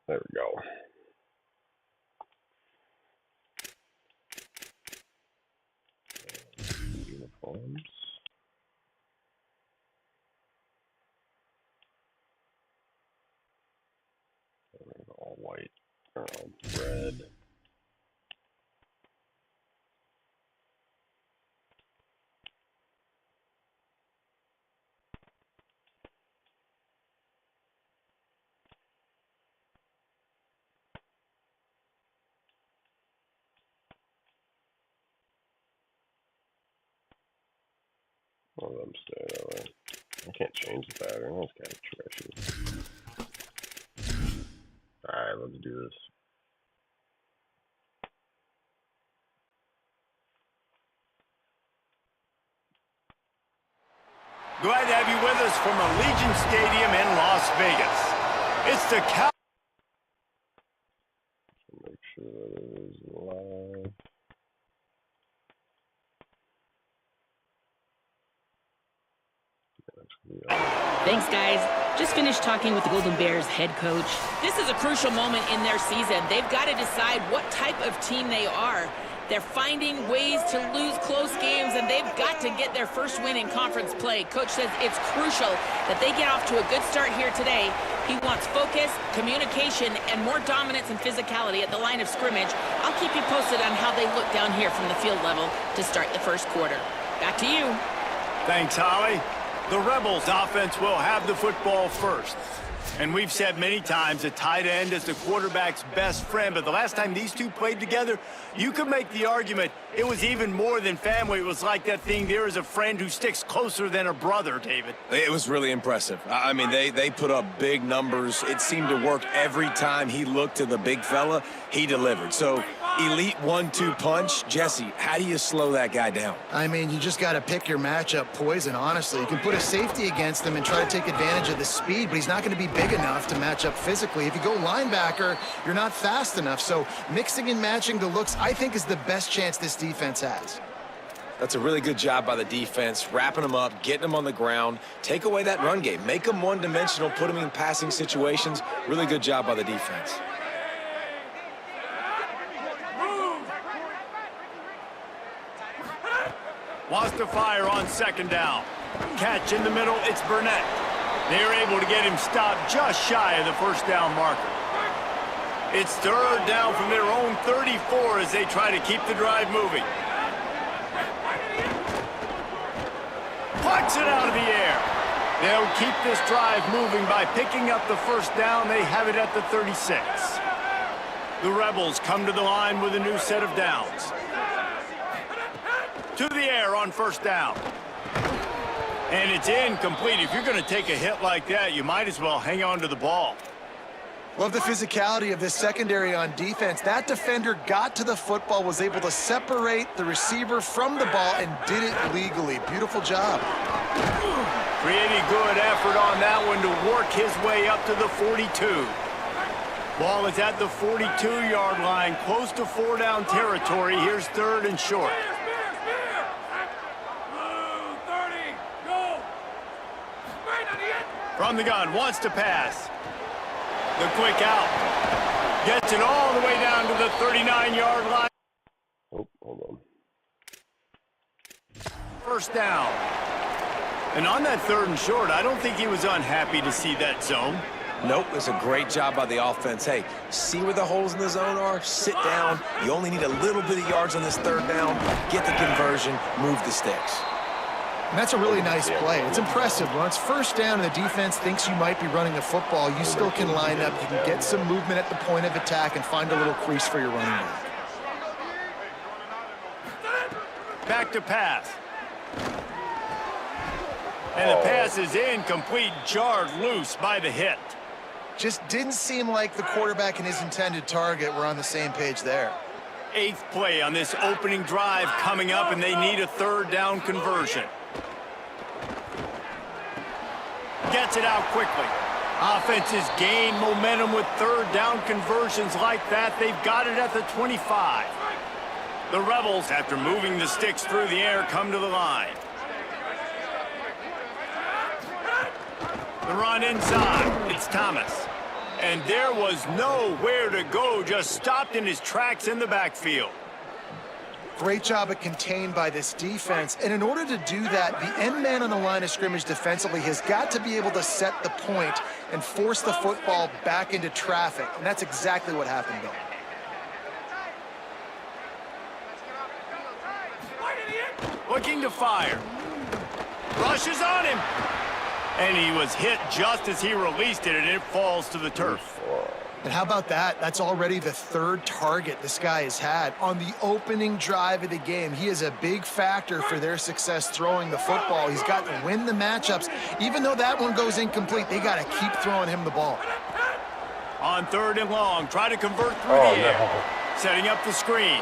There we go. Uniforms. All white or all red. One of them stay that way. I can't change the pattern. That's kind of trashy. Alright, let's do this. Glad to have you with us from Allegiant Stadium in Las Vegas. It's the Make sure that it is live. Thanks, guys. Just finished talking with the Golden Bears head coach. This is a crucial moment in their season. They've got to decide what type of team they are. They're finding ways to lose close games, and they've got to get their first win in conference play. Coach says it's crucial that they get off to a good start here today. He wants focus, communication, and more dominance and physicality at the line of scrimmage. I'll keep you posted on how they look down here from the field level to start the first quarter. Back to you. Thanks, Holly. The Rebels offense will have the football first. And we've said many times a tight end is the quarterback's best friend, but the last time these two played together, you could make the argument it was even more than family. It was like that thing, there is a friend who sticks closer than a brother, David. It was really impressive. I mean, they put up big numbers. It seemed to work every time he looked to the big fella, he delivered. So, elite 1-2 punch. Jesse, how do you slow that guy down? I mean, you just got to pick your matchup poison, honestly. You can put a safety against him and try to take advantage of the speed, but he's not going to be big enough to match up physically. If you go linebacker, you're not fast enough. So mixing and matching the looks, I think, is the best chance this defense has. That's a really good job by the defense, wrapping them up, getting them on the ground. Take away that run game. Make them one-dimensional, put them in passing situations. Really good job by the defense. Wants to fire on second down. Catch in the middle, it's Burnett. They're able to get him stopped just shy of the first down marker. It's third down from their own 34 as they try to keep the drive moving. Plucks it out of the air. They'll keep this drive moving by picking up the first down. They have it at the 36. The Rebels come to the line with a new set of downs. To the air on first down. And it's incomplete. If you're going to take a hit like that, you might as well hang on to the ball. Love the physicality of this secondary on defense. That defender got to the football, was able to separate the receiver from the ball, and did it legally. Beautiful job. Pretty good effort on that one to work his way up to the 42. Ball is at the 42-yard line, close to four-down territory. Here's third and short. From the gun, wants to pass. The quick out. Gets it all the way down to the 39-yard line. Oh, hold on. First down. And on that third and short, I don't think he was unhappy to see that zone. Nope, it's a great job by the offense. Hey, see where the holes in the zone are? Sit down. You only need a little bit of yards on this third down. Get the conversion, move the sticks. And that's a really nice play. It's impressive. When it's first down and the defense thinks you might be running the football, you still can line up. You can get some movement at the point of attack and find a little crease for your running back. Back to pass. And the pass is incomplete, jarred loose by the hit. Just didn't seem like the quarterback and his intended target were on the same page there. Eighth play on this opening drive coming up, and they need a third down conversion. Gets it out quickly. Offenses gain momentum with third down conversions like that. They've got it at the 25. The Rebels, after moving the sticks through the air, come to the line. The run inside. It's Thomas. And there was nowhere to go, just stopped in his tracks in the backfield. Great job at contained by this defense. And in order to do that, the end man on the line of scrimmage defensively has got to be able to set the point and force the football back into traffic. And that's exactly what happened there. Looking to fire. Rushes on him. And he was hit just as he released it, and it falls to the turf. And how about that? That's already the third target this guy has had on the opening drive of the game. He is a big factor for their success throwing the football. He's got to win the matchups. Even though that one goes incomplete, they got to keep throwing him the ball. On 3rd and long, try to convert through the air. Setting up the screen.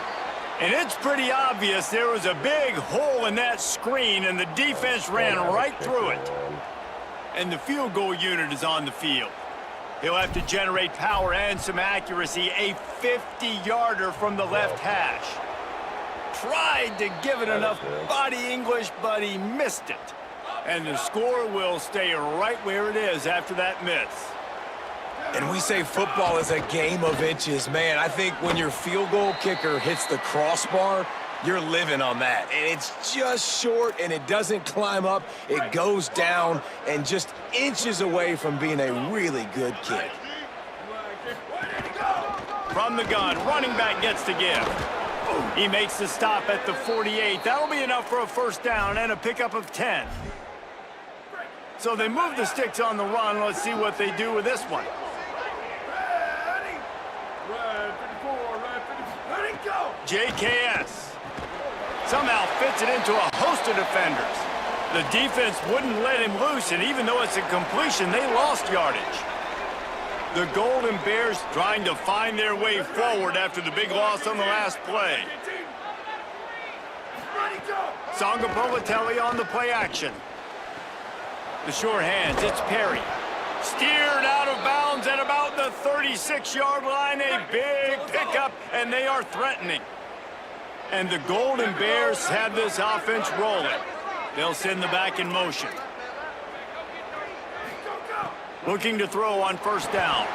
And it's pretty obvious there was a big hole in that screen, and the defense ran right through it. And the field goal unit is on the field. He'll have to generate power and some accuracy, a 50-yarder from the left hash. Tried to give it enough body English, but he missed it. And the score will stay right where it is after that miss. And we say football is a game of inches. Man, I think when your field goal kicker hits the crossbar, you're living on that. And it's just short, and it doesn't climb up. It goes down and just inches away from being a really good kick. From the gun, running back gets to give. He makes the stop at the 48. That'll be enough for a first down and a pickup of 10. So they move the sticks on the run. Let's see what they do with this one. JKS somehow fits it into a host of defenders. The defense wouldn't let him loose, and even though it's a completion, they lost yardage. The Golden Bears trying to find their way forward after the big loss on the last play. Sangapolitelli on the play action. The short hands, it's Perry. Steered out of bounds at about the 36-yard line. A big pickup, and they are threatening. And the Golden Bears have this offense rolling. They'll send the back in motion. Looking to throw on first down.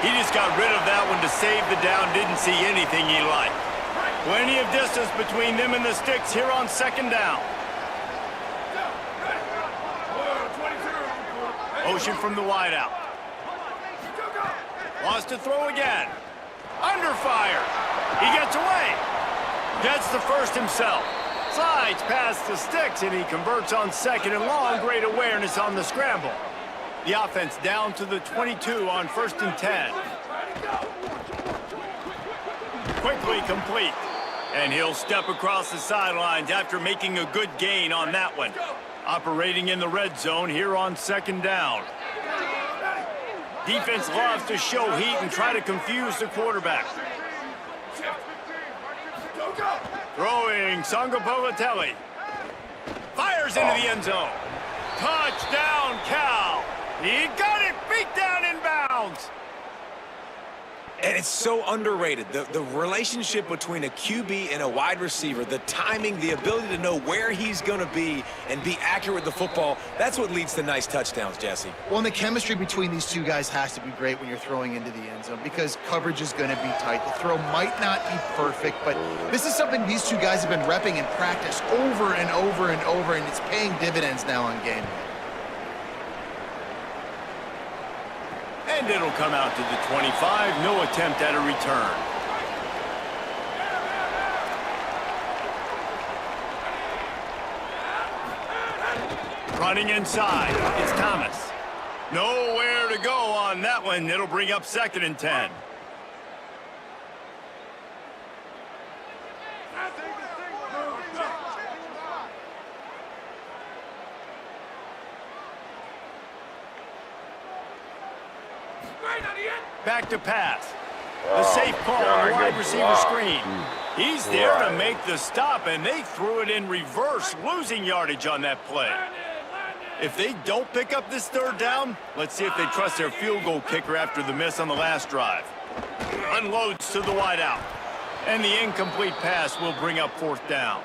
He just got rid of that one to save the down. Didn't see anything he liked. Plenty of distance between them and the sticks here on 2nd down. Motion from the wideout. Wants to throw again. Under fire. He gets away. Gets the first himself. Slides past the sticks, and he converts on 2nd and long. Great awareness on the scramble. The offense down to the 22 on 1st and 10. Quickly complete. And he'll step across the sidelines after making a good gain on that one. Operating in the red zone here on 2nd down. Defense loves to show heat and try to confuse the quarterback. Throwing Sangapolitelli. Fires into the end zone. Touchdown, Cal. He got it, beat down in bounds. And it's so underrated. The relationship between a QB and a wide receiver, the timing, the ability to know where he's going to be and be accurate with the football, that's what leads to nice touchdowns, Jesse. Well, and the chemistry between these two guys has to be great when you're throwing into the end zone because coverage is going to be tight. The throw might not be perfect, but this is something these two guys have been repping in practice over and over and over, and it's paying dividends now on game day. And it'll come out to the 25. No attempt at a return. Running inside. It's Thomas. Nowhere to go on that one. It'll bring up 2nd and 10. Back to pass. The safe call on the wide receiver screen. He's there to make the stop, and they threw it in reverse, losing yardage on that play. If they don't pick up this 3rd down, let's see if they trust their field goal kicker after the miss on the last drive. Unloads to the wideout. And the incomplete pass will bring up 4th down.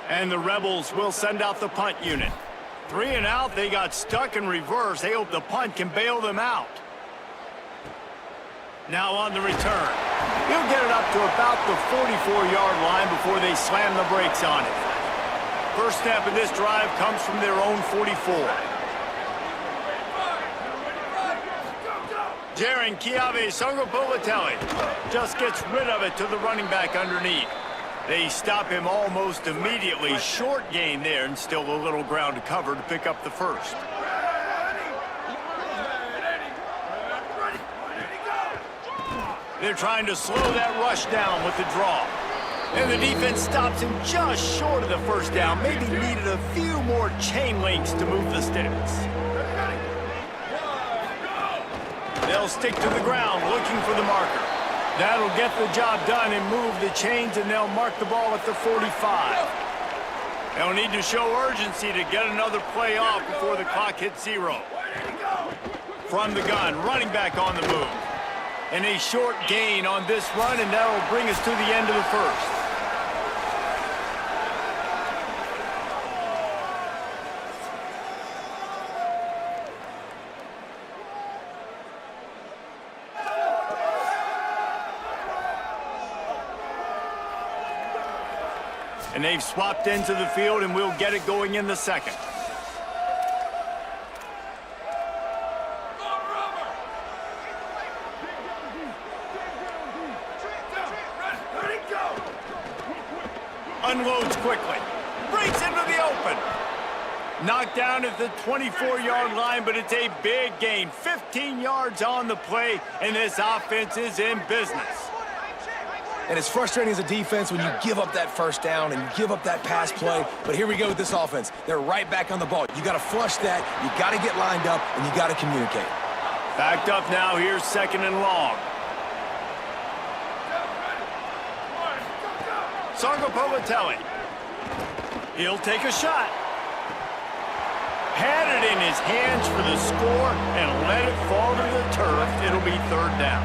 And the Rebels will send out the punt unit. 3 and out, they got stuck in reverse. They hope the punt can bail them out. Now on the return. He'll get it up to about the 44-yard line before they slam the brakes on it. First step of this drive comes from their own 44. Jaron Kiave Songopolatelli just gets rid of it to the running back underneath. They stop him almost immediately. Short gain there, and still a little ground to cover to pick up the first. They're trying to slow that rush down with the draw. And the defense stops him just short of the first down. Maybe needed a few more chain links to move the sticks. They'll stick to the ground looking for the marker. That'll get the job done and move the chains, and they'll mark the ball at the 45. They'll need to show urgency to get another play off before the clock hits 0. From the gun, running back on the move. And a short gain on this run, and that'll bring us to the end of the first. And they've swapped into the field, and we'll get it going in the second. Unloads quickly. Breaks into the open. Knocked down at the 24-yard line, but it's a big gain. 15 yards on the play, and this offense is in business. And it's frustrating as a defense when you give up that first down and you give up that pass play. But here we go with this offense. They're right back on the ball. You got to flush that. You got to get lined up, and you got to communicate. Backed up now. Here's second and long. Songopolatelli. He'll take a shot. Had it in his hands for the score and let it fall to the turf. It'll be third down.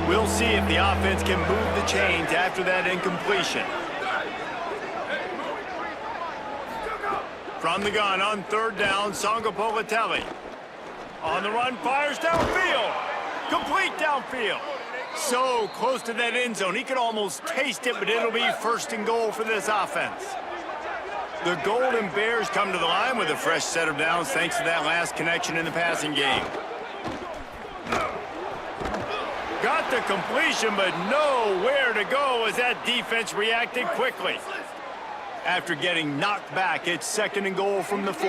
We'll see if the offense can move the chains after that incompletion. From the gun on third down, Songopolatelli. On the run, fires downfield. Complete downfield. So close to that end zone. He could almost taste it, but it'll be first and goal for this offense. The Golden Bears come to the line with a fresh set of downs thanks to that last connection in the passing game. Got the completion, but nowhere to go as that defense reacted quickly. After getting knocked back, it's second and goal from the 4.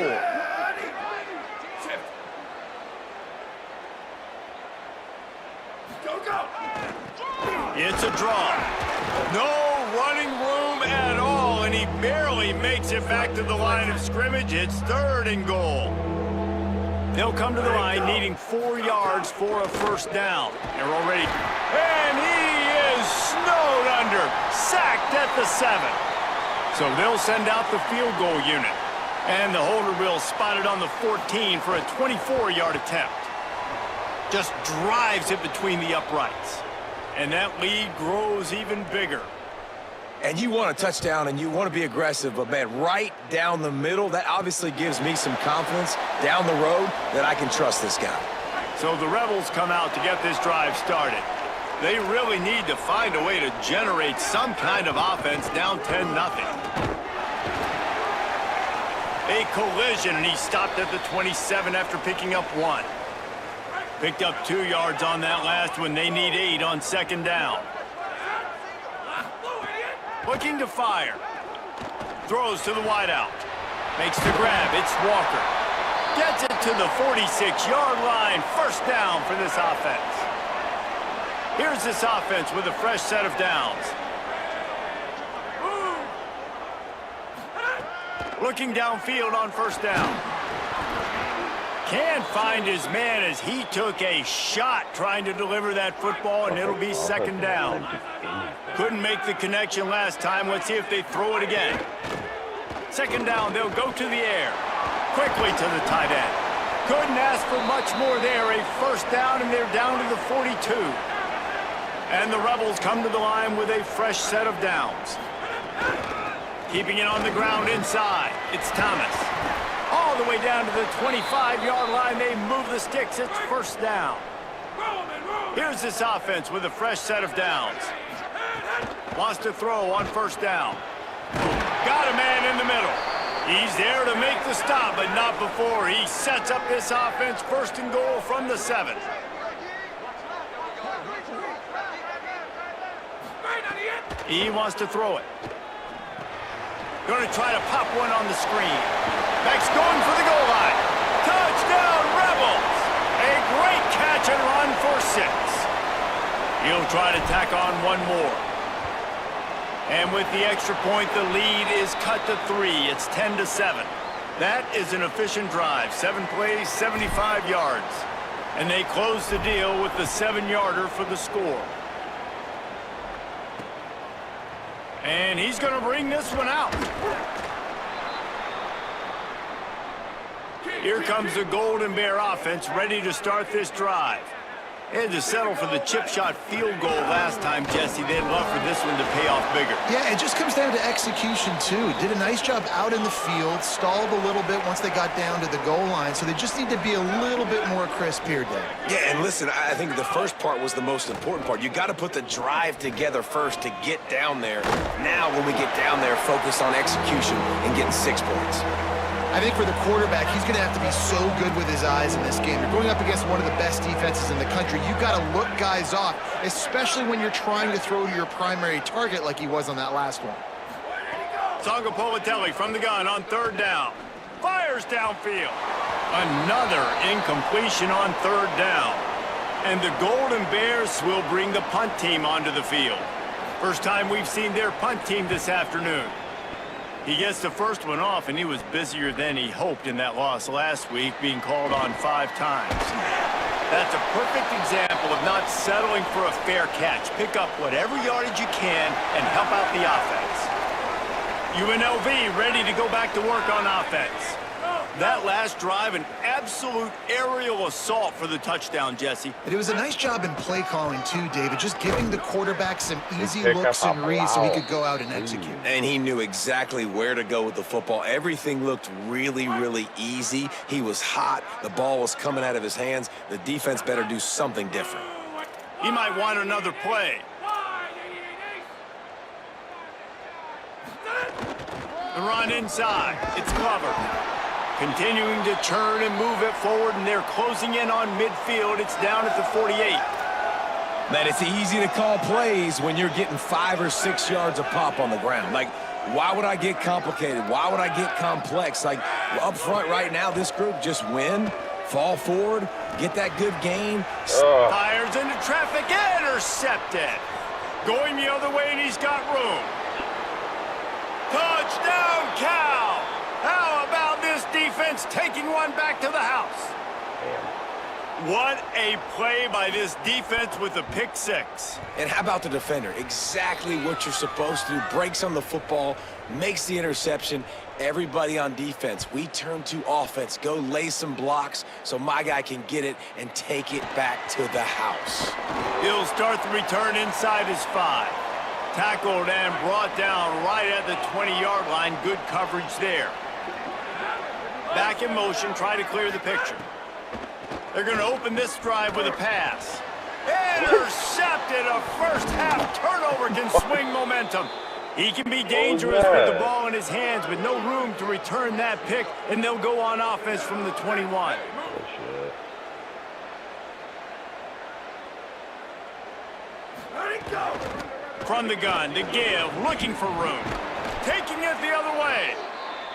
It's a draw. No running room at all, and he barely makes it back to the line of scrimmage. It's third and goal. They'll come to the line needing 4 yards for a first down. They're already... And he is snowed under. Sacked at the 7. So they'll send out the field goal unit. And the holder will spot it on the 14 for a 24-yard attempt. Just drives it between the uprights. And that lead grows even bigger. And you want a touchdown and you want to be aggressive, but man, right down the middle, that obviously gives me some confidence down the road that I can trust this guy. So the Rebels come out to get this drive started. They really need to find a way to generate some kind of offense down 10-0. A collision, and he stopped at the 27 after picking up 1. Picked up 2 yards on that last one. They need 8 on second down. Looking to fire. Throws to the wideout. Makes the grab. It's Walker. Gets it to the 46-yard line. First down for this offense. Here's this offense with a fresh set of downs. Looking downfield on first down. Can't find his man as he took a shot trying to deliver that football, and it'll be second down. Couldn't make the connection last time. Let's see if they throw it again. Second down, they'll go to the air. Quickly to the tight end. Couldn't ask for much more there. A first down, and they're down to the 42. And the Rebels come to the line with a fresh set of downs. Keeping it on the ground inside. It's Thomas. all the way down to the 25-yard line. They move the sticks. It's first down. Here's this offense with a fresh set of downs. Wants to throw on first down. Got a man in the middle. He's there to make the stop, but not before. He sets up this offense first and goal from the 7. He wants to throw it. Going to try to pop one on the screen. Beck's going for the goal line. Touchdown, Rebels! A great catch and run for 6. He'll try to tack on one more. And with the extra point, the lead is cut to 3. It's 10-7. That is an efficient drive. 7 plays, 75 yards. And they close the deal with the 7-yarder for the score. And he's going to bring this one out. Here comes the Golden Bear offense, ready to start this drive. They had to settle for the chip shot field goal last time, Jesse. They'd love for this one to pay off bigger. Yeah, it just comes down to execution, too. Did a nice job out in the field, stalled a little bit once they got down to the goal line, so they just need to be a little bit more crisp here, Dave. Yeah, and listen, I think the first part was the most important part. You got to put the drive together first to get down there. Now, when we get down there, focus on execution and getting 6 points. I think for the quarterback, he's going to have to be so good with his eyes in this game. You're going up against one of the best defenses in the country. You've got to look guys off, especially when you're trying to throw to your primary target like he was on that last one. Tonga Politelli from the gun on third down. Fires downfield. Another incompletion on third down. And the Golden Bears will bring the punt team onto the field. First time we've seen their punt team this afternoon. He gets the first one off, and he was busier than he hoped in that loss last week, being called on 5 times. That's a perfect example of not settling for a fair catch. Pick up whatever yardage you can and help out the offense. UNLV ready to go back to work on offense. That last drive, an absolute aerial assault for the touchdown, Jesse. But it was a nice job in play calling, too, David, just giving the quarterback some easy looks and reads so he could go out and execute. And he knew exactly where to go with the football. Everything looked really, really easy. He was hot. The ball was coming out of his hands. The defense better do something different. He might want another play. The run inside. It's Glover. Continuing to turn and move it forward, and they're closing in on midfield. It's down at the 48. Man, it's easy to call plays when you're getting 5 or 6 yards a pop on the ground. Like, why would I get complicated? Why would I get complex? Like, up front right now, this group just win, fall forward, get that good gain. Fires into traffic, intercepted. Going the other way, and he's got room. Touchdown, Cal! How about this defense taking one back to the house? What a play by this defense with a pick 6. And how about the defender? Exactly what you're supposed to do. Breaks on the football, makes the interception. Everybody on defense, we turn to offense. Go lay some blocks so my guy can get it and take it back to the house. He'll start the return inside his 5. Tackled and brought down right at the 20-yard line. Good coverage there. Back in motion, try to clear the picture. They're going to open this drive with a pass. Intercepted, a first-half turnover can swing momentum. He can be dangerous with the ball in his hands, but no room to return that pick, and they'll go on offense from the 21. From the gun, to give, looking for room. Taking it the other way.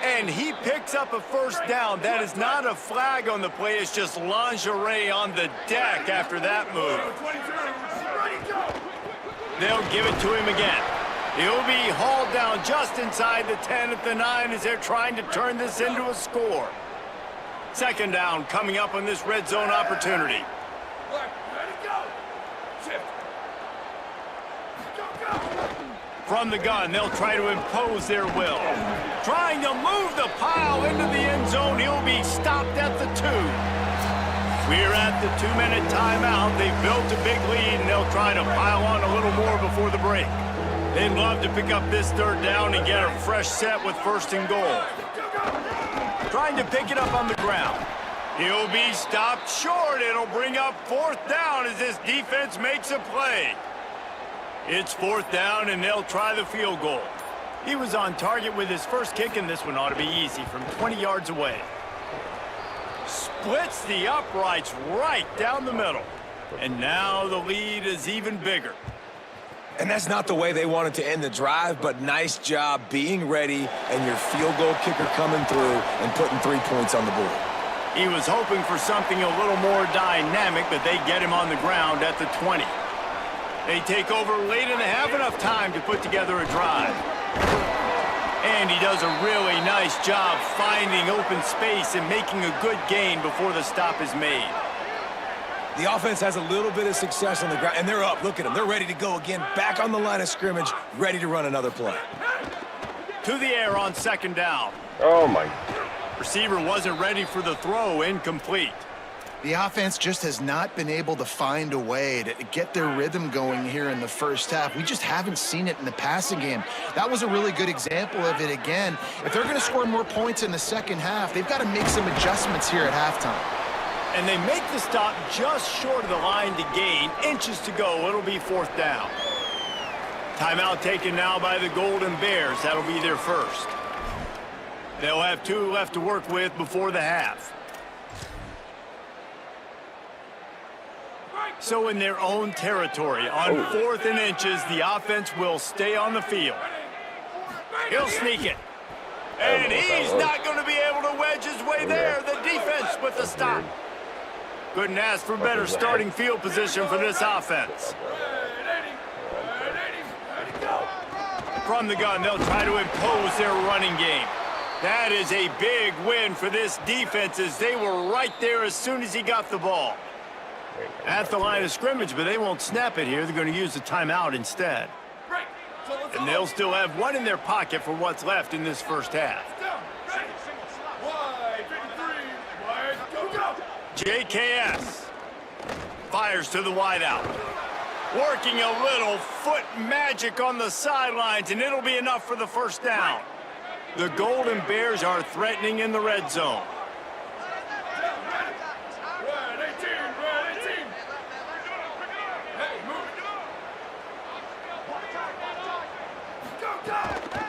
And he picks up a first down. That is not a flag on the play. It's just lingerie on the deck after that move. They'll give it to him again. He'll be hauled down just inside the 10 at the 9 as they're trying to turn this into a score. Second down coming up on this red zone opportunity. From the gun, they'll try to impose their will. Trying to move the pile into the end zone. He'll be stopped at the 2. We're at the 2-minute timeout. They've built a big lead, and they'll try to pile on a little more before the break. They'd love to pick up this third down and get a fresh set with first and goal. trying to pick it up on the ground. He'll be stopped short. It'll bring up 4th down as this defense makes a play. It's 4th down, and they'll try the field goal. He was on target with his first kick, and this one ought to be easy from 20 yards away. Splits the uprights right down the middle. And now the lead is even bigger. And that's not the way they wanted to end the drive, but nice job being ready and your field goal kicker coming through and putting 3 points on the board. He was hoping for something a little more dynamic, but they get him on the ground at the 20. They take over late and have enough time to put together a drive. And he does a really nice job finding open space and making a good gain before the stop is made. The offense has a little bit of success on the ground, and they're up. Look at them. They're ready to go again, back on the line of scrimmage, ready to run another play. To the air on 2nd down. Oh, my. Receiver wasn't ready for the throw, incomplete. The offense just has not been able to find a way to get their rhythm going here in the first half. We just haven't seen it in the passing game. That was a really good example of it again. If they're going to score more points in the second half, they've got to make some adjustments here at halftime. And they make the stop just short of the line to gain. Inches to go. It'll be 4th down. Timeout taken now by the Golden Bears. That'll be their first. They'll have 2 left to work with before the half. So in their own territory, on 4th and inches, the offense will stay on the field. He'll sneak it. And he's not going to be able to wedge his way there. The defense with the stop. Couldn't ask for better starting field position for this offense. From the gun, they'll try to impose their running game. That is a big win for this defense as they were right there as soon as he got the ball. At the line of scrimmage, but they won't snap it here. They're going to use the timeout instead. And they'll still have 1 in their pocket for what's left in this first half. JKS fires to the wideout. Working a little foot magic on the sidelines, and it'll be enough for the first down. The Golden Bears are threatening in the red zone.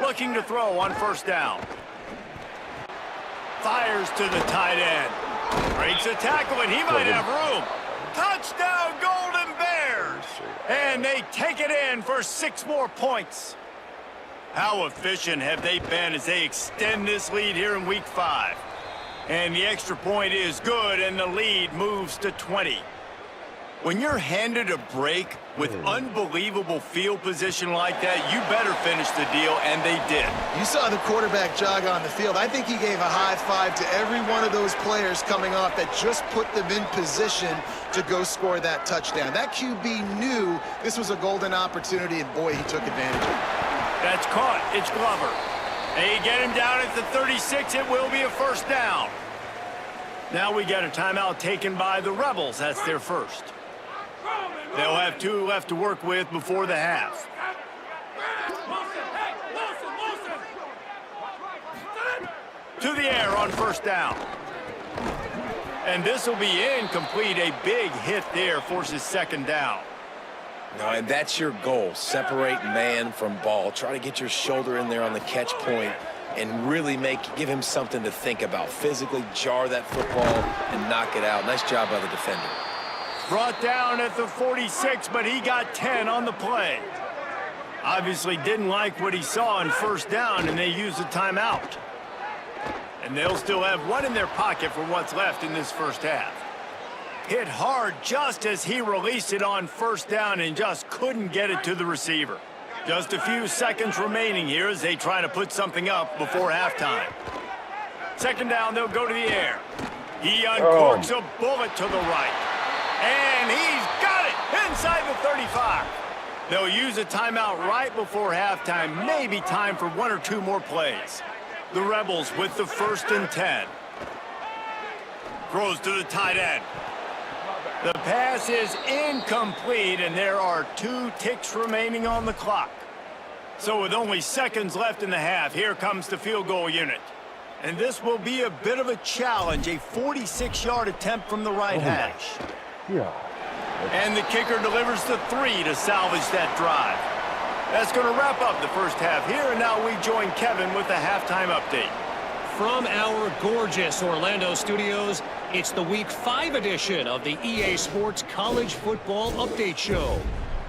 Looking to throw on 1st down. Fires to the tight end. Breaks a tackle, and he might have room. Touchdown, Golden Bears! And they take it in for 6 more points. How efficient have they been as they extend this lead here in Week 5? And the extra point is good, and the lead moves to 20. When you're handed a break with unbelievable field position like that, you better finish the deal, and they did. You saw the quarterback jog on the field. I think he gave a high five to every one of those players coming off that just put them in position to go score that touchdown. That QB knew this was a golden opportunity, and boy, he took advantage of it. That's caught. It's Glover. They get him down at the 36. It will be a first down. Now we got a timeout taken by the Rebels. That's their first. They'll have 2 left to work with before the half. To the air on 1st down. And this will be incomplete. A big hit there forces 2nd down. No, and that's your goal. Separate man from ball. Try to get your shoulder in there on the catch point and really give him something to think about. Physically jar that football and knock it out. Nice job by the defender. Brought down at the 46, but he got 10 on the play. Obviously didn't like what he saw on 1st down, and they used a timeout. And they'll still have 1 in their pocket for what's left in this first half. Hit hard just as he released it on 1st down and just couldn't get it to the receiver. Just a few seconds remaining here as they try to put something up before halftime. 2nd down, they'll go to the air. He uncorks a bullet to the right. And he's got it inside the 35. They'll use a timeout right before halftime. Maybe time for 1 or 2 more plays. The Rebels with the 1st and 10. Throws to the tight end. The pass is incomplete, and there are 2 ticks remaining on the clock. So with only seconds left in the half, here comes the field goal unit. And this will be a bit of a challenge, a 46-yard attempt from the right hash. Yeah. And the kicker delivers the 3 to salvage that drive. That's going to wrap up the first half here, and now we join Kevin with the halftime update. From our gorgeous Orlando studios, it's the Week 5 edition of the EA Sports College Football Update Show.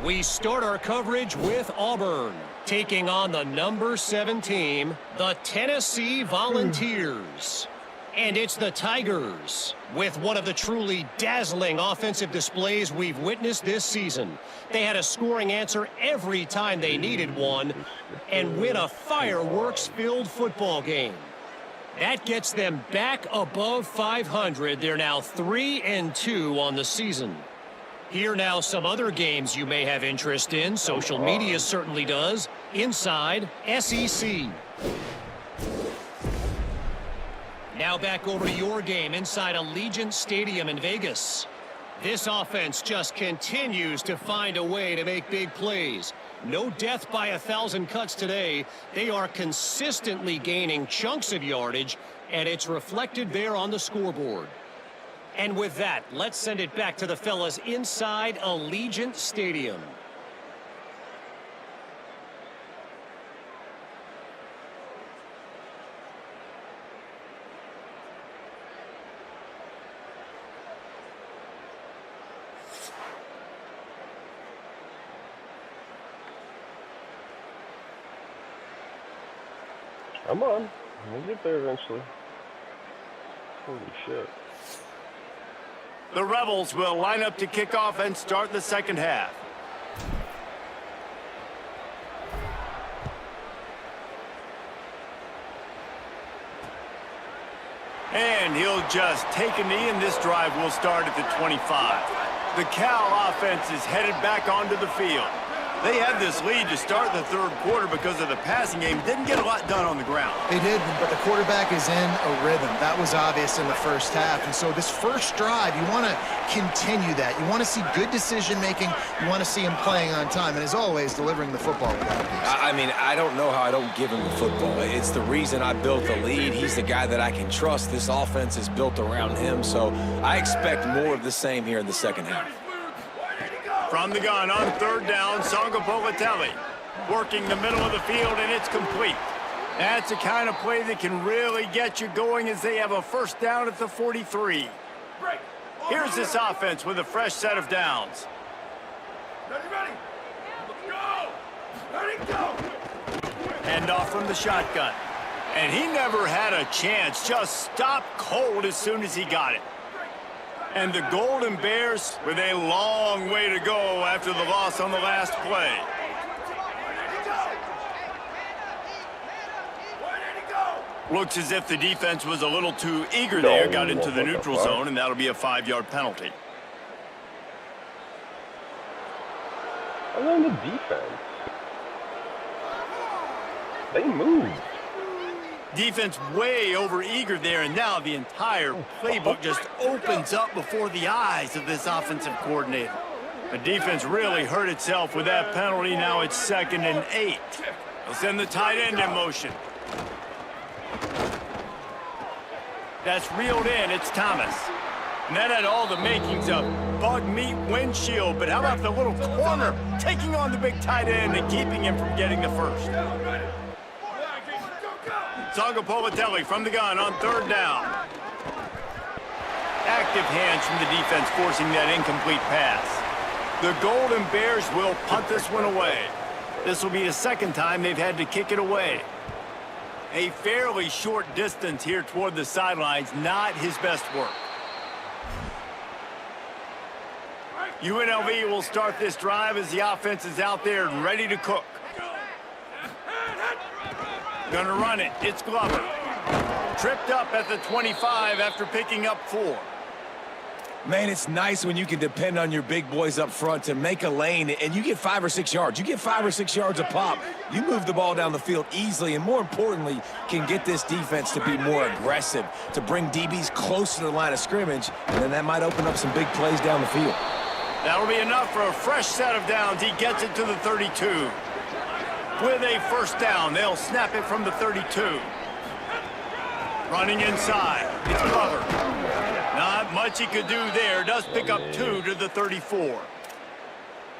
We start our coverage with Auburn, taking on the number 7 team, the Tennessee Volunteers. And it's the Tigers, with one of the truly dazzling offensive displays we've witnessed this season. They had a scoring answer every time they needed one, and win a fireworks-filled football game. That gets them back above 500. They're now 3-2 on the season. Here now some other games you may have interest in. Social media certainly does. Inside SEC. Now back over to your game inside Allegiant Stadium in Vegas. This offense just continues to find a way to make big plays. No death by 1,000 cuts today. They are consistently gaining chunks of yardage, and it's reflected there on the scoreboard. And with that, let's send it back to the fellas inside Allegiant Stadium. Come on. We'll get there eventually. Holy shit. The Rebels will line up to kick off and start the second half. And he'll just take a knee, and this drive will start at the 25. The Cal offense is headed back onto the field. They had this lead to start the third quarter because of the passing game. Didn't get a lot done on the ground. They did, but the quarterback is in a rhythm. That was obvious in the first half. And so this first drive, you want to continue that. You want to see good decision-making. You want to see him playing on time. And as always, delivering the football. I mean, I don't know how I don't give him the football. It's the reason I built the lead. He's the guy that I can trust. This offense is built around him. So I expect more of the same here in the second half. From the gun on third down, Sangapolatelli working the middle of the field, and it's complete. That's the kind of play that can really get you going as they have a first down at the 43. Here's this offense with a fresh set of downs. Hand off from the shotgun. And he never had a chance, just stopped cold as soon as he got it. And the Golden Bears with a long way to go after the loss on the last play. Looks as if the defense was a little too eager there, got into the neutral zone, and that'll be a 5-yard penalty. I love the defense. They moved. Defense way over eager there, and now the entire playbook just opens up before the eyes of this offensive coordinator. The defense really hurt itself with that penalty. Now it's 2nd and 8. They'll send the tight end in motion. That's reeled in. It's Thomas. And that had all the makings of bug meat windshield, but how about the little corner taking on the big tight end and keeping him from getting the first? Sangapolatelli from the gun on third down. Active hands from the defense forcing that incomplete pass. The Golden Bears will punt this one away. This will be the second time they've had to kick it away. A fairly short distance here toward the sidelines, not his best work. UNLV will start this drive as the offense is out there and ready to cook. Gonna run it. It's Glover. Tripped up at the 25 after picking up 4. Man, it's nice when you can depend on your big boys up front to make a lane, and you get 5 or 6 yards. You get 5 or 6 yards a pop. You move the ball down the field easily, and more importantly, can get this defense to be more aggressive, to bring DBs close to the line of scrimmage, and then that might open up some big plays down the field. That'll be enough for a fresh set of downs. He gets it to the 32. With a first down, they'll snap it from the 32. Running inside. It's Glover. Not much he could do there. Does pick up 2 to the 34.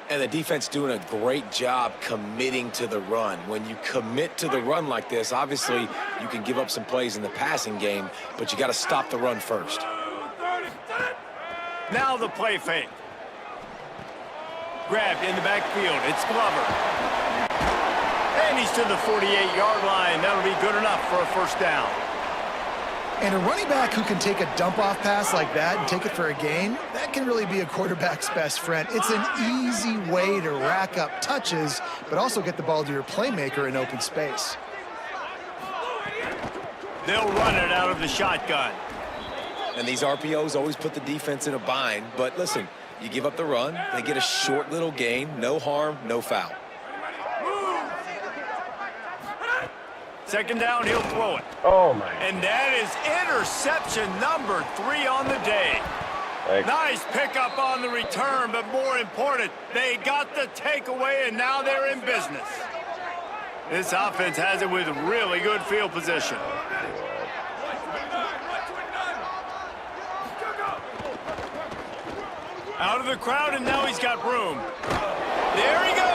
And the defense doing a great job committing to the run. When you commit to the run like this, obviously you can give up some plays in the passing game, but you got to stop the run first. Now the play fake. Grabbed in the backfield. It's Glover. And he's to the 48-yard line. That'll be good enough for a first down. And a running back who can take a dump-off pass like that and take it for a gain, that can really be a quarterback's best friend. It's an easy way to rack up touches, but also get the ball to your playmaker in open space. They'll run it out of the shotgun. And these RPOs always put the defense in a bind. But listen, you give up the run, they get a short little gain, no harm, no foul. Second down, he'll throw it. Oh, my. And that is interception number 3 on the day. Thanks. Nice pickup on the return, but more important, they got the takeaway, and now they're in business. This offense has it with really good field position. Out of the crowd, and now he's got room. There he goes.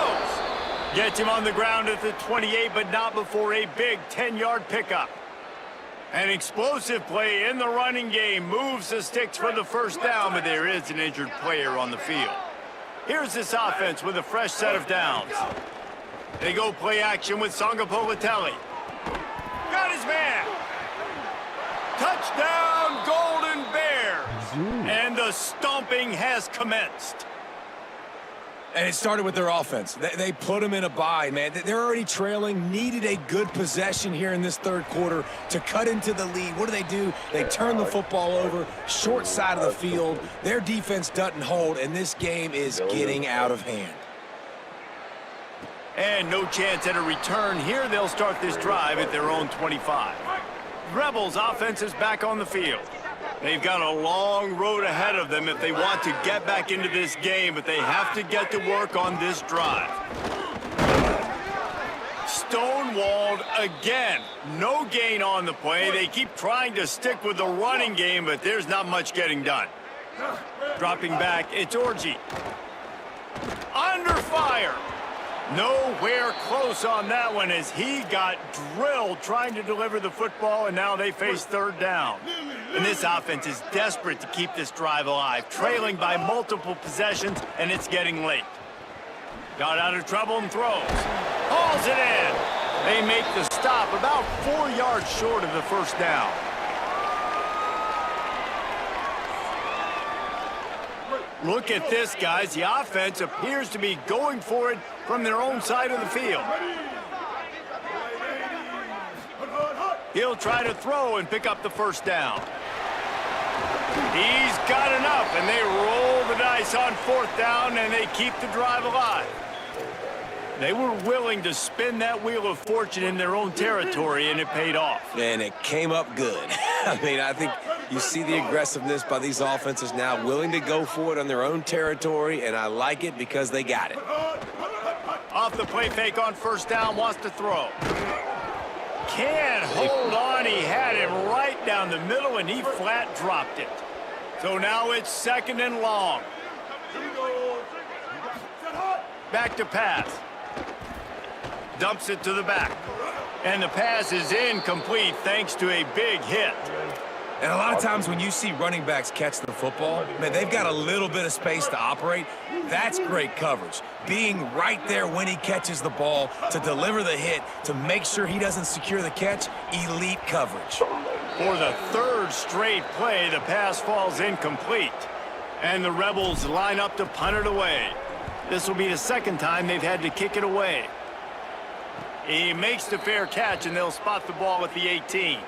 Gets him on the ground at the 28, but not before a big 10-yard pickup. An explosive play in the running game moves the sticks for the first down, but there is an injured player on the field. Here's this offense with a fresh set of downs. They go play action with Sangapolitelli. Got his man. Touchdown, Golden Bears. And the stomping has commenced. And it started with their offense. They put them in a bind, man. They're already trailing, needed a good possession here in this third quarter to cut into the lead. What do? They turn the football over, short side of the field. Their defense doesn't hold, and this game is getting out of hand. And no chance at a return here. They'll start this drive at their own 25. Rebels offense is back on the field. They've got a long road ahead of them if they want to get back into this game, but they have to get to work on this drive. Stonewalled again. No gain on the play. They keep trying to stick with the running game, but there's not much getting done. Dropping back, it's Orji. Under fire. Nowhere close on that one as he got drilled trying to deliver the football, and now they face third down. And this offense is desperate to keep this drive alive, trailing by multiple possessions, and it's getting late. Got out of trouble and throws. Hauls it in. They make the stop about 4 yards short of the first down. Look at this, guys. The offense appears to be going for it from their own side of the field. He'll try to throw and pick up the first down. He's got enough, and they roll the dice on fourth down, and they keep the drive alive. They were willing to spin that wheel of fortune in their own territory, and it paid off. And it came up good. I mean, I think you see the aggressiveness by these offenses now, willing to go for it on their own territory, and I like it because they got it. Off the play fake on first down, wants to throw. Can't hold on. He had him right down the middle, and he flat dropped it. So now it's second and long. Back to pass. Dumps it to the back. And the pass is incomplete thanks to a big hit. And a lot of times when you see running backs catch the football, man, they've got a little bit of space to operate. That's great coverage. Being right there when he catches the ball to deliver the hit, to make sure he doesn't secure the catch, elite coverage. For the third straight play, the pass falls incomplete. And the Rebels line up to punt it away. This will be the second time they've had to kick it away. He makes the fair catch, and they'll spot the ball at the 18.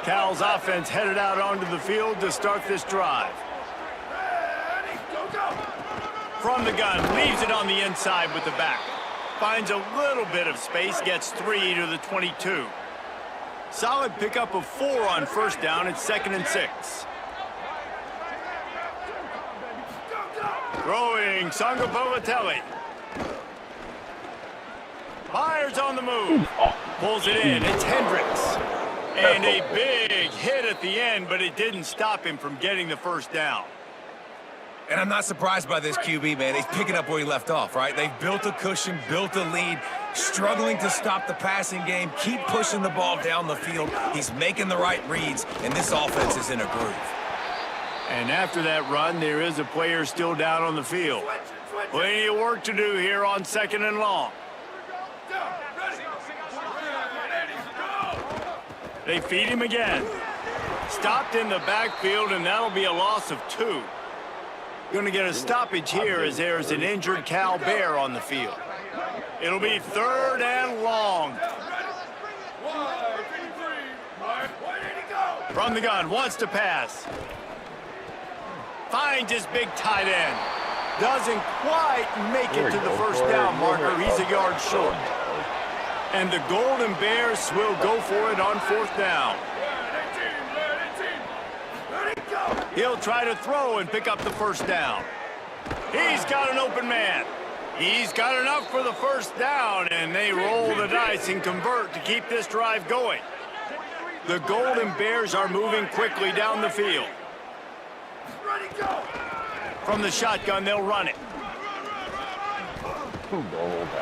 Cal's offense headed out onto the field to start this drive. From the gun, leaves it on the inside with the back. Finds a little bit of space, gets 3 to the 22. Solid pickup of 4 on first down. It's 2nd and 6. Throwing Sangapolitelli. Fires on the move. Pulls it in. It's Hendricks. And a big hit at the end, but it didn't stop him from getting the first down. And I'm not surprised by this QB, man. He's picking up where he left off, right? They've built a cushion, built a lead, struggling to stop the passing game, keep pushing the ball down the field. He's making the right reads, and this offense is in a groove. And after that run, there is a player still down on the field. Plenty of work to do here on 2nd and long. They feed him again. Stopped in the backfield, and that'll be a loss of 2. Going to get a stoppage here as there's an injured Cal Bear on the field. It'll be 3rd and long. From the gun, wants to pass. Finds his big tight end. Doesn't quite make it to the first down marker. He's a yard short. And the Golden Bears will go for it on 4th down. He'll try to throw and pick up the first down. He's got an open man. He's got enough for the first down, and they roll the dice and convert to keep this drive going. The Golden Bears are moving quickly down the field. From the shotgun, they'll run it.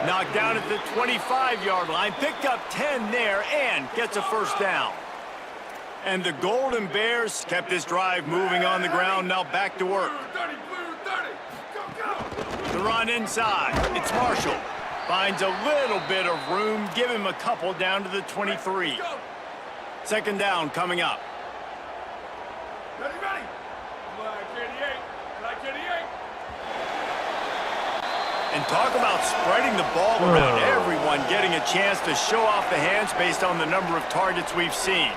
Knocked down at the 25-yard line, picked up 10 there, and gets a first down. And the Golden Bears kept this drive moving on the ground, now back to work. The run inside, it's Marshall. Finds a little bit of room, give him a couple down to the 23. 2nd down coming up. And talk about spreading the ball around, everyone getting a chance to show off the hands based on the number of targets we've seen.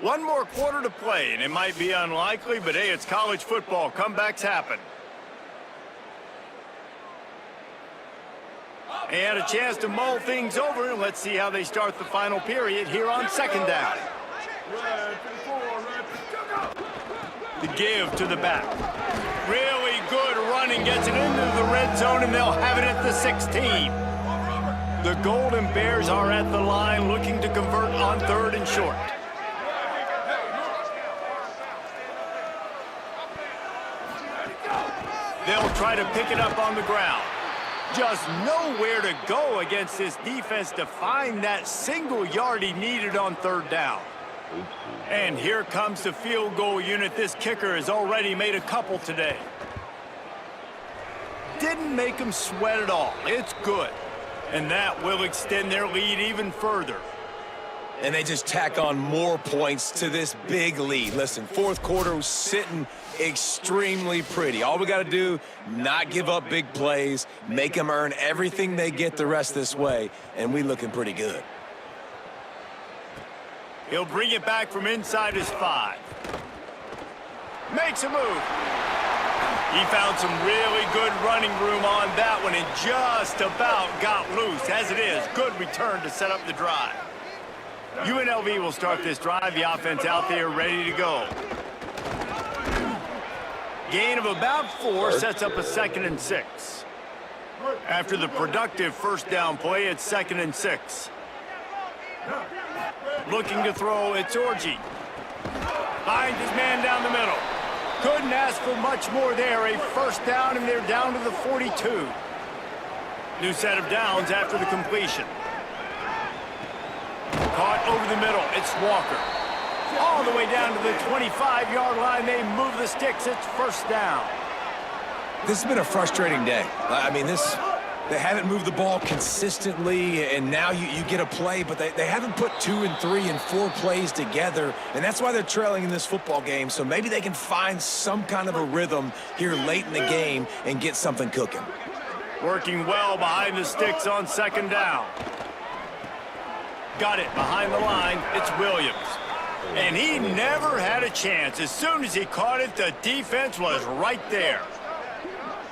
One more quarter to play, and it might be unlikely, but hey, it's college football. Comebacks happen. They had a chance to mull things over, and let's see how they start the final period here on 2nd down. The give to the back. Really good running, gets it into the red zone, and they'll have it at the 16. The Golden Bears are at the line looking to convert on 3rd and short. They'll try to pick it up on the ground. Just nowhere to go against this defense to find that single yard he needed on 3rd down. And here comes the field goal unit. This kicker has already made a couple today. Didn't make him sweat at all. It's good. And that will extend their lead even further. And they just tack on more points to this big lead. Listen, 4th quarter was sitting extremely pretty. All we got to do, not give up big plays, make them earn everything they get the rest this way, and we looking pretty good. He'll bring it back from inside his 5. Makes a move. He found some really good running room on that one and just about got loose. As it is, good return to set up the drive. UNLV will start this drive. The offense out there ready to go. Gain of about 4 sets up a 2nd and 6. After the productive first down play, it's 2nd and 6. Looking to throw, it's Orji. Finds his man down the middle. Couldn't ask for much more there. A first down, and they're down to the 42. New set of downs after the completion. Caught over the middle, it's Walker. All the way down to the 25-yard line, they move the sticks, it's first down. This has been a frustrating day. I mean, they haven't moved the ball consistently, and now you get a play, but they haven't put 2 and 3 and 4 plays together, and that's why they're trailing in this football game, so maybe they can find some kind of a rhythm here late in the game and get something cooking. Working well behind the sticks on 2nd down. got it behind the line. It's Williams. And he never had a chance. As soon as he caught it, the defense was right there.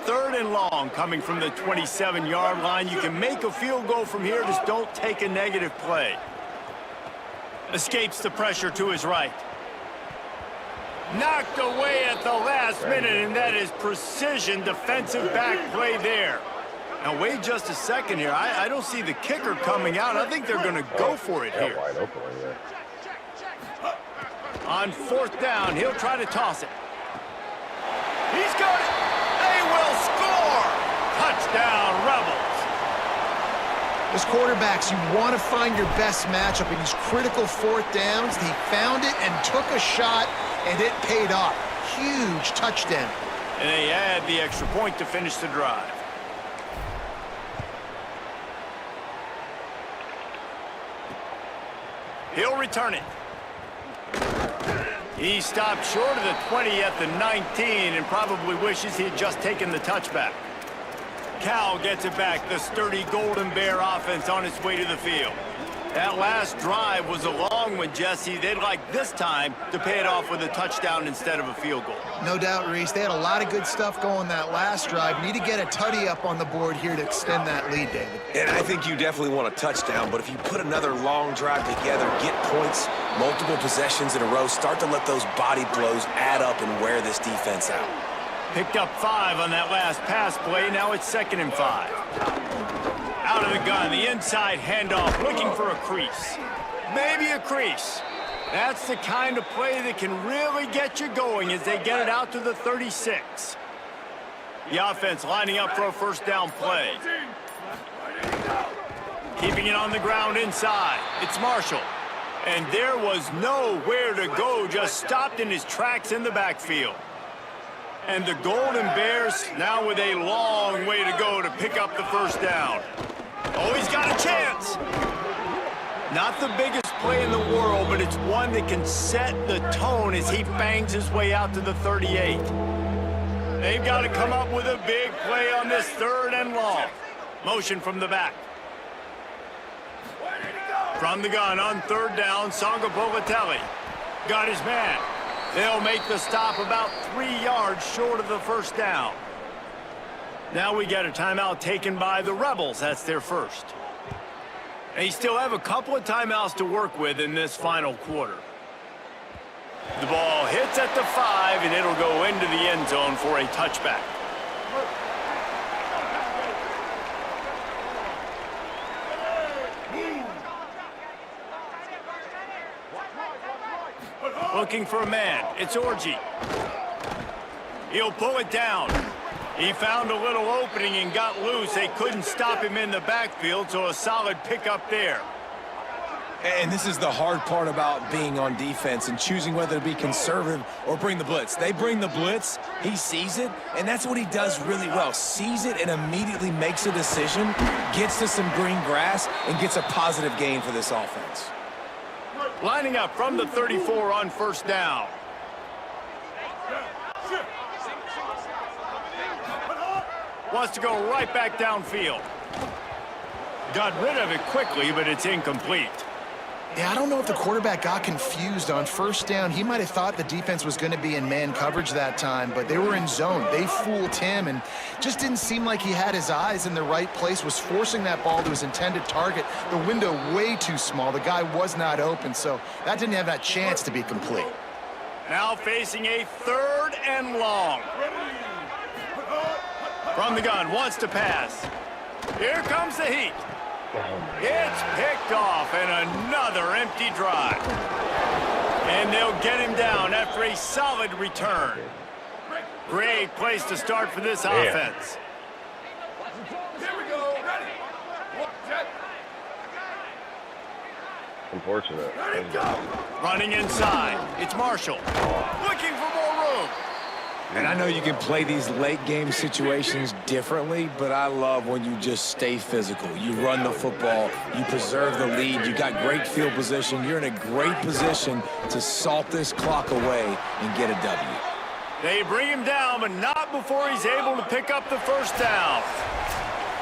3rd and long coming from the 27-yard line. You can make a field goal from here, just don't take a negative play. Escapes the pressure to his right. Knocked away at the last minute, and that is precision defensive back play there. Now wait just a second here. I don't see the kicker coming out. I think they're going to go for it here. Wide open here. On 4th down, he'll try to toss it. He's got it. They will score. Touchdown, Rebels. As quarterbacks, you want to find your best matchup in these critical 4th downs. He found it and took a shot, and it paid off. Huge touchdown. And they add the extra point to finish the drive. He'll return it. He stopped short of the 20 at the 19 and probably wishes he had just taken the touchback. Cal gets it back. The sturdy Golden Bear offense on its way to the field. That last drive was a long one, Jesse. They'd like this time to pay it off with a touchdown instead of a field goal. No doubt, Reese. They had a lot of good stuff going that last drive. Need to get a tutty up on the board here to extend that lead, David. And I think you definitely want a touchdown, but if you put another long drive together, get points, multiple possessions in a row, start to let those body blows add up and wear this defense out. Picked up 5 on that last pass play. Now it's 2nd and 5. Out of the gun, the inside handoff, looking for a crease. Maybe a crease. That's the kind of play that can really get you going as they get it out to the 36. The offense lining up for a 1st down play. Keeping it on the ground inside. It's Marshall. And there was nowhere to go, just stopped in his tracks in the backfield. And the Golden Bears now with a long way to go to pick up the 1st down. Oh, he's got a chance. Not the biggest play in the world, but it's one that can set the tone as he bangs his way out to the 38. They've got to come up with a big play on this 3rd and long. Motion from the back. From the gun on 3rd down, Songa Bolatelli got his man. They'll make the stop about 3 yards short of the 1st down. Now we get a timeout taken by the Rebels. That's their first. They still have a couple of timeouts to work with in this final quarter. The ball hits at the 5, and it'll go into the end zone for a touchback. Looking for a man. It's Orji. He'll pull it down. He found a little opening and got loose. They couldn't stop him in the backfield, so a solid pickup there. And this is the hard part about being on defense and choosing whether to be conservative or bring the blitz. They bring the blitz, he sees it, and that's what he does really well. Sees it and immediately makes a decision, gets to some green grass, and gets a positive gain for this offense. Lining up from the 34 on 1st down. Wants to go right back downfield. Got rid of it quickly, but it's incomplete. Yeah, I don't know if the quarterback got confused on 1st down. He might have thought the defense was going to be in man coverage that time, but they were in zone. They fooled him and just didn't seem like he had his eyes in the right place, was forcing that ball to his intended target. The window way too small. The guy was not open, so that didn't have that chance to be complete. Now facing a 3rd and long. From the gun, wants to pass. Here comes the heat. It's picked off, and another empty drive. And they'll get him down after a solid return. Great place to start for this offense. Unfortunate. Running inside, it's Marshall. Looking for more room. And I know you can play these late game situations differently, but I love when you just stay physical. You run the football, you preserve the lead, you got great field position, you're in a great position to salt this clock away and get a W. They bring him down, but not before he's able to pick up the 1st down.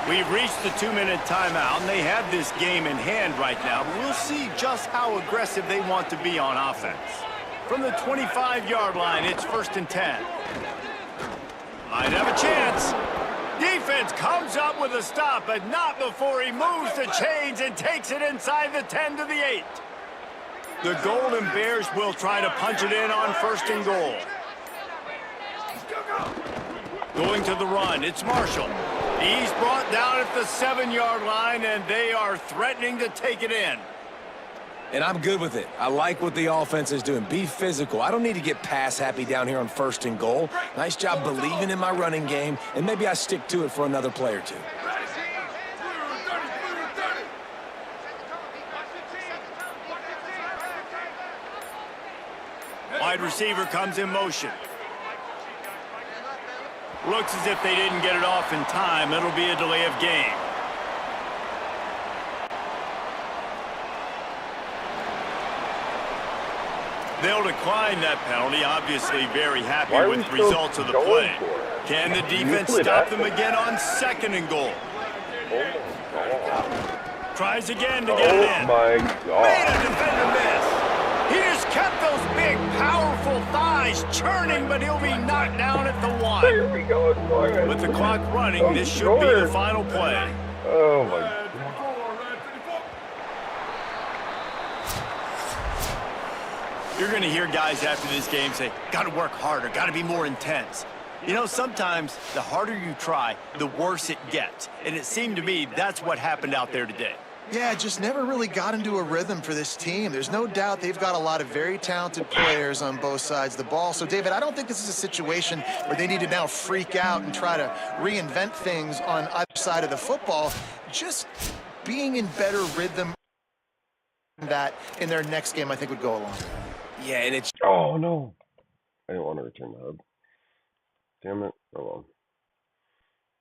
We've reached the 2-minute timeout, and they have this game in hand right now. But we'll see just how aggressive they want to be on offense. From the 25-yard line, it's 1st and 10. Might have a chance. Defense comes up with a stop, but not before he moves the chains and takes it inside the 10 to the 8. The Golden Bears will try to punch it in on 1st and goal. Going to the run, it's Marshall. He's brought down at the 7-yard line, and they are threatening to take it in. And I'm good with it. I like what the offense is doing. Be physical. I don't need to get pass happy down here on 1st and goal. Nice job believing in my running game, and maybe I stick to it for another play or two. Wide receiver comes in motion. Looks as if they didn't get it off in time. It'll be a delay of game. They'll decline that penalty. Obviously very happy with the results of the play. Can the defense stop them again on 2nd and goal? Tries again to get it in. Oh my God. Made a defender miss. He just kept those big, powerful thighs churning, but he'll be knocked down at the 1. Here we go. With the clock running, this should be the final play. Oh my God. You're going to hear guys after this game say, got to work harder, got to be more intense. You know, sometimes the harder you try, the worse it gets. And it seemed to me that's what happened out there today. Yeah, just never really got into a rhythm for this team. There's no doubt they've got a lot of very talented players on both sides of the ball. So, David, I don't think this is a situation where they need to now freak out and try to reinvent things on either side of the football. Just being in better rhythm that in their next game, I think, would go along. Yeah, and it's... Oh, no. I didn't want to return the hub. Damn it. Oh, well.